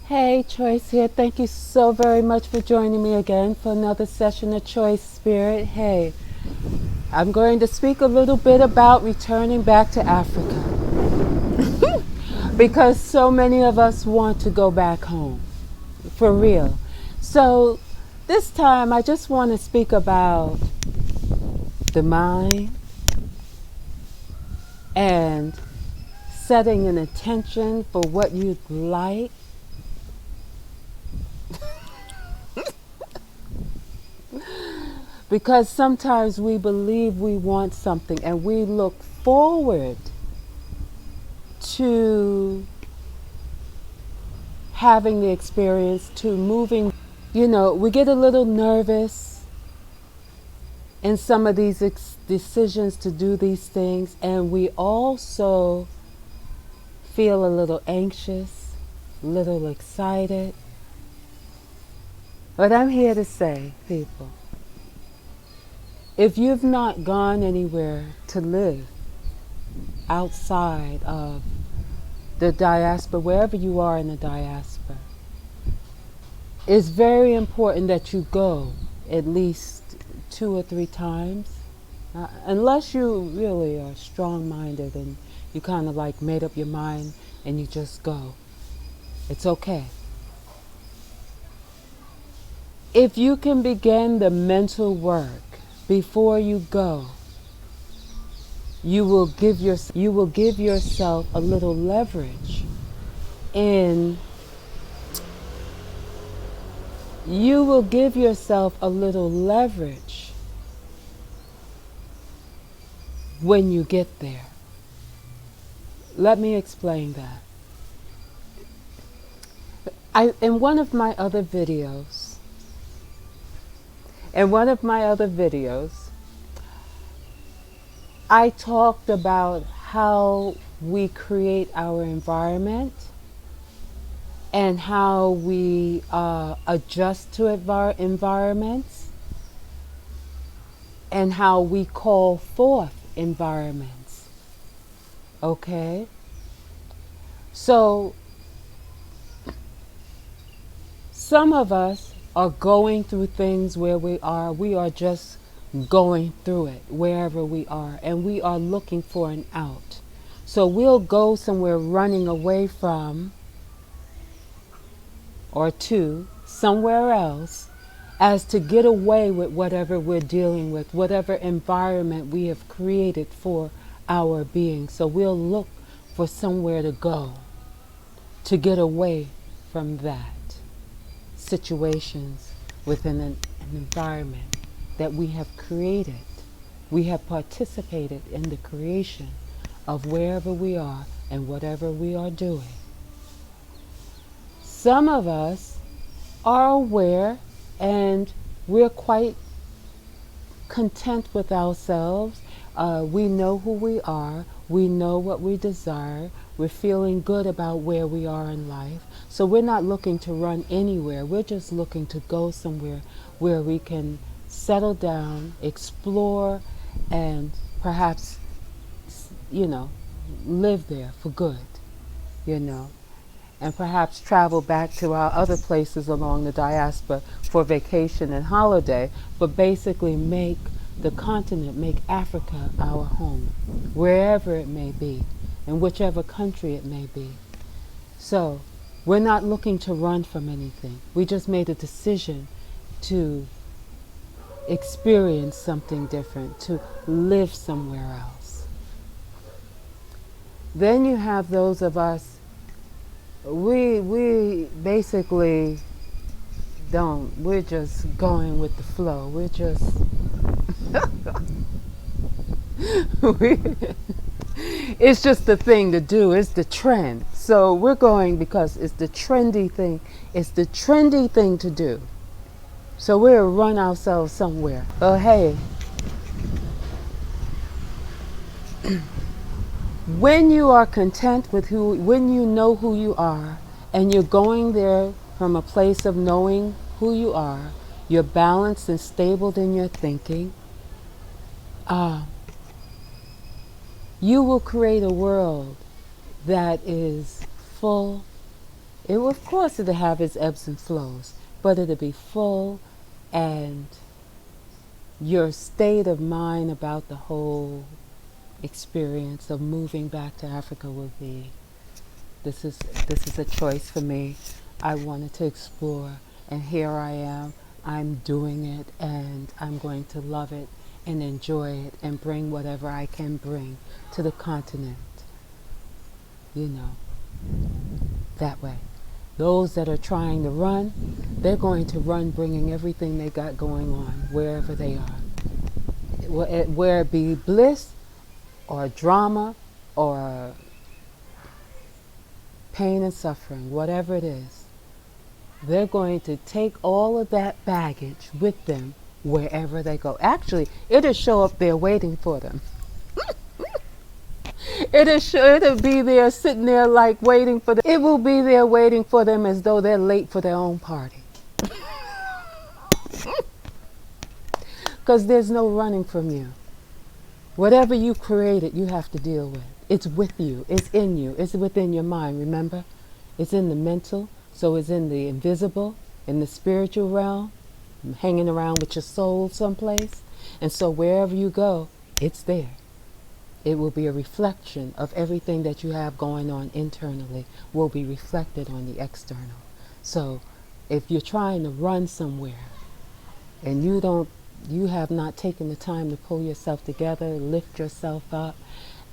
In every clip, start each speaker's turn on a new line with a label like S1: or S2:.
S1: Hey, Choice here. Thank you so very much for joining me again for another session of Choice Spirit. Hey, I'm going to speak a little bit about returning back to Africa because so many of us want to go back home, for real. So this time I just want to speak about the mind and setting an intention for what you'd like. Because sometimes we believe we want something and we look forward to having the experience, to moving. We get a little nervous in some of these decisions to do these things, and we also feel a little anxious, a little excited. But I'm here to say, people, if you've not gone anywhere to live outside of the diaspora, wherever you are in the diaspora, it's very important that you go at least 2 or 3 times, unless you really are strong-minded and you kind of like made up your mind and you just go. It's okay. If you can begin the mental work before you go, you will give yourself a little leverage in when you get there. Let me explain that. In one of my other videos, I talked about how we create our environment and how we adjust to environments and how we call forth environments. Okay? So, some of us are going through things where we are just going through it wherever we are, and we are looking for an out. So we'll go somewhere running away from or to somewhere else as to get away with whatever we're dealing with, whatever environment we have created for our being. So we'll look for somewhere to go to get away from that situations within an environment that we have created. We have participated in the creation of wherever we are and whatever we are doing. Some of us are aware and we're quite content with ourselves. We know who we are. We know what we desire. We're feeling good about where we are in life. So we're not looking to run anywhere. We're just looking to go somewhere where we can settle down, explore, and perhaps, live there for good, and perhaps travel back to our other places along the diaspora for vacation and holiday, but basically make the continent, make Africa our home, wherever it may be, in whichever country it may be. So we're not looking to run from anything. We just made a decision to experience something different, to live somewhere else. Then you have those of us, we basically we're just going with the flow. We're just, it's just the thing to do. It's the trend. So we're going because it's the trendy thing. It's the trendy thing to do. So we'll run ourselves somewhere. Oh, hey. When you are content with when you know who you are, and you're going there from a place of knowing who you are, you're balanced and stable in your thinking, you will create a world that is full, It will, of course, it'll have its ebbs and flows, but it'll be full, and your state of mind about the whole experience of moving back to Africa will be, this is a choice for me. I wanted to explore, and here I am. I'm doing it, and I'm going to love it and enjoy it and bring whatever I can bring to the continent. You know, that way. Those that are trying to run, they're going to run bringing everything they got going on wherever they are. Where it be bliss or drama or pain and suffering, whatever it is, they're going to take all of that baggage with them wherever they go. Actually, it'll show up there waiting for them. It'll be there sitting there like waiting for them. It will be there waiting for them as though they're late for their own party. Because there's no running from you. Whatever you created, you have to deal with. It's with you. It's in you. It's within your mind, remember? It's in the mental, so it's in the invisible, in the spiritual realm, hanging around with your soul someplace. And so wherever you go, it's there. It will be a reflection of everything that you have going on internally will be reflected on the external. So if you're trying to run somewhere and you have not taken the time to pull yourself together, lift yourself up,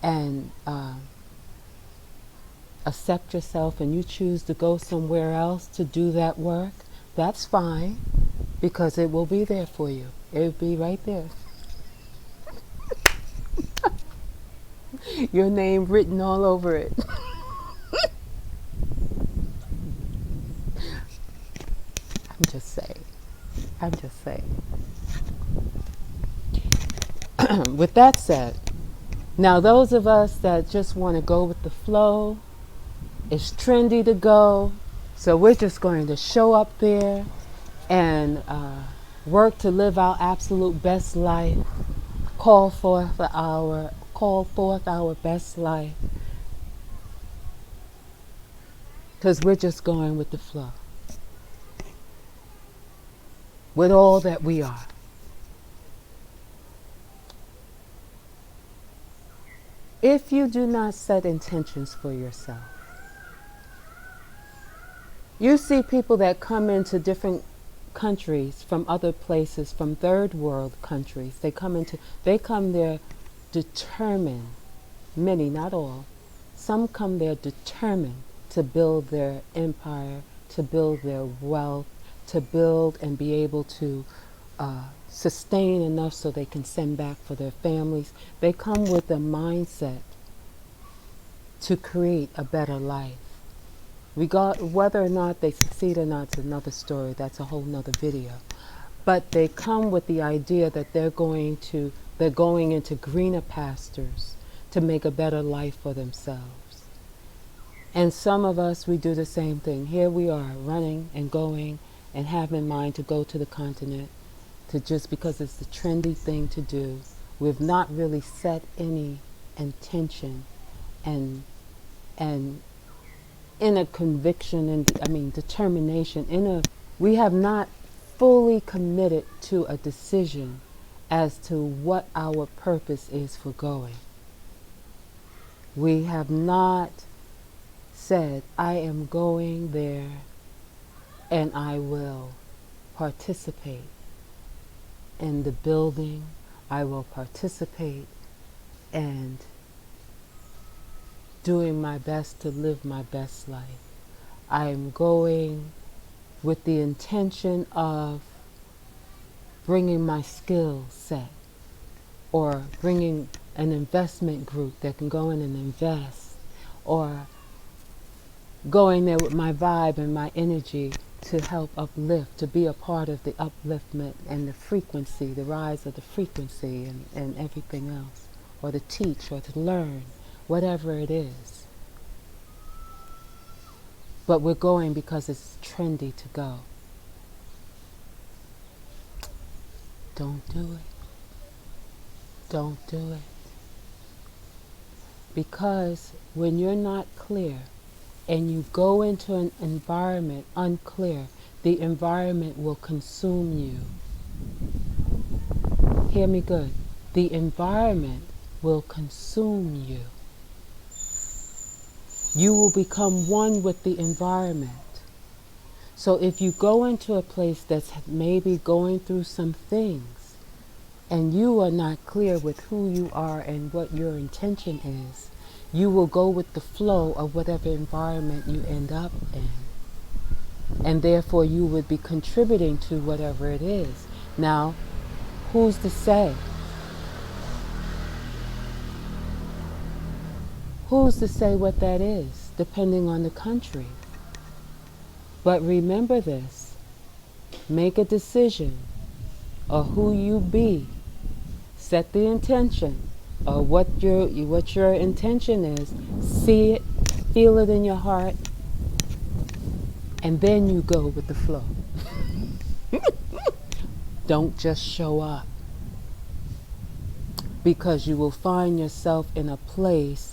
S1: and accept yourself, and you choose to go somewhere else to do that work, that's fine, because it will be there for you. It will be right there. Your name written all over it. I'm just saying. With that said, now those of us that just want to go with the flow, it's trendy to go, so we're just going to show up there and work to live our absolute best life, call forth our best life, because we're just going with the flow, with all that we are. If you do not set intentions for yourself, you see people that come into different countries from other places, from third world countries. They come there determined, many, not all, some come there determined to build their empire, to build their wealth, to build and be able to sustain enough so they can send back for their families. They come with a mindset to create a better life. Whether or not they succeed or not is another story. That's a whole nother video. But they come with the idea that they're going into greener pastures to make a better life for themselves. And some of us, we do the same thing. Here we are running and going and have in mind to go to the continent, to just because it's the trendy thing to do. We've not really set any intention and in a conviction and determination, we have not fully committed to a decision as to what our purpose is for going. We have not said, I am going there and I will participate in the building, I will participate and doing my best to live my best life. I am going with the intention of bringing my skill set, or bringing an investment group that can go in and invest, or going there with my vibe and my energy to help uplift, to be a part of the upliftment and the frequency, the rise of the frequency and everything else, or to teach or to learn, whatever it is. But we're going because it's trendy to go. Don't do it. Don't do it. Because when you're not clear and you go into an environment unclear, the environment will consume you. Hear me good. The environment will consume you. You will become one with the environment. So if you go into a place that's maybe going through some things and you are not clear with who you are and what your intention is, you will go with the flow of whatever environment you end up in. And therefore you would be contributing to whatever it is. Now, who's to say? Who's to say what that is, depending on the country? But remember this, make a decision of who you be. Set the intention of what your intention is. See it, feel it in your heart, and then you go with the flow. Don't just show up, because you will find yourself in a place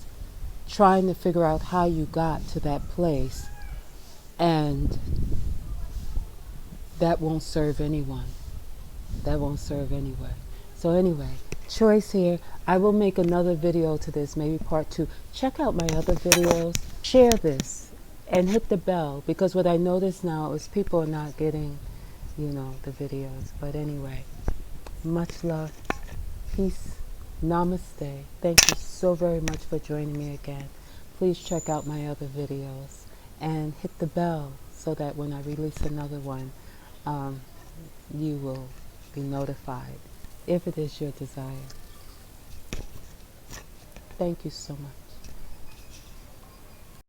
S1: trying to figure out how you got to that place, and that won't serve anyone. That won't serve anywhere. So anyway, choice here. I will make another video to this, maybe part 2. Check out my other videos. Share this and hit the bell, because what I notice now is people are not getting, the videos. But anyway, much love. Peace. Namaste. Thank you so very much for joining me again. Please check out my other videos and hit the bell so that when I release another one, you will be notified if it is your desire. Thank you so much.